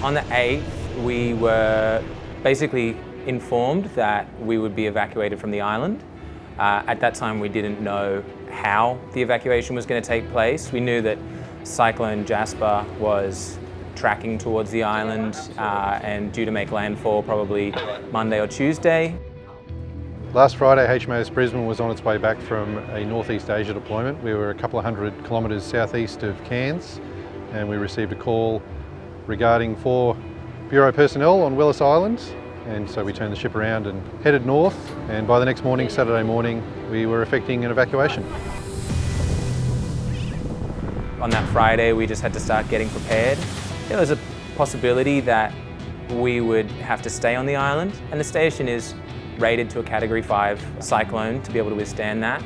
On the 8th, we were basically informed that we would be evacuated from the island. At that time, we didn't know how the evacuation was going to take place. We knew that Cyclone Jasper was tracking towards the island and due to make landfall probably Monday or Tuesday. Last Friday, HMAS Brisbane was on its way back from a Northeast Asia deployment. We were a couple of hundred kilometres southeast of Cairns, and we received a call regarding 4 Bureau personnel on Willis Island, and so we turned the ship around and headed north, and by the next morning, Saturday morning, we were effecting an evacuation. On that Friday, we just had to start getting prepared. There was a possibility that we would have to stay on the island, and the station is rated to a Category 5 cyclone to be able to withstand that.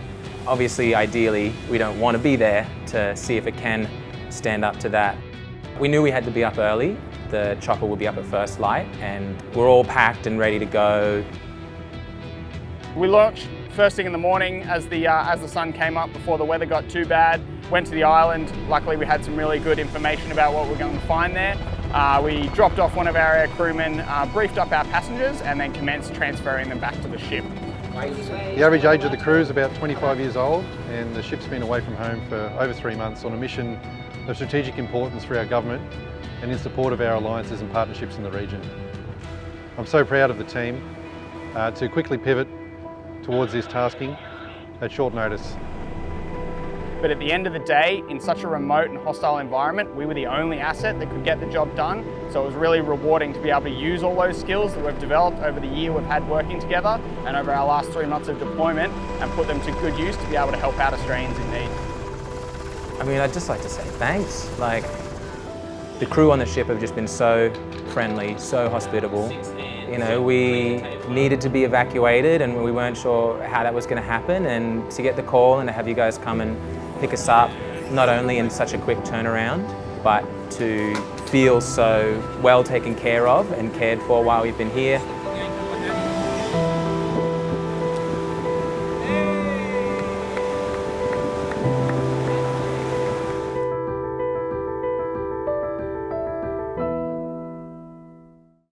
Obviously, ideally, we don't want to be there to see if it can stand up to that. We knew we had to be up early. The chopper would be up at first light, and we're all packed and ready to go. We launched first thing in the morning as the sun came up before the weather got too bad. Went to the island. Luckily, we had some really good information about what we're going to find there. We dropped off one of our air crewmen, briefed up our passengers, and then commenced transferring them back to the ship. The average age of the crew is about 25 years old, and the ship's been away from home for over 3 months on a mission of strategic importance for our government and in support of our alliances and partnerships in the region. I'm so proud of the team to quickly pivot towards this tasking at short notice. But at the end of the day, in such a remote and hostile environment, we were the only asset that could get the job done. So it was really rewarding to be able to use all those skills that we've developed over the year we've had working together and over our last 3 months of deployment and put them to good use to be able to help out Australians in need. I mean, I'd just like to say thanks. Like, the crew on the ship have just been so friendly, so hospitable. You know, we needed to be evacuated and we weren't sure how that was going to happen, and to get the call and to have you guys come and pick us up, not only in such a quick turnaround, but to feel so well taken care of and cared for while we've been here.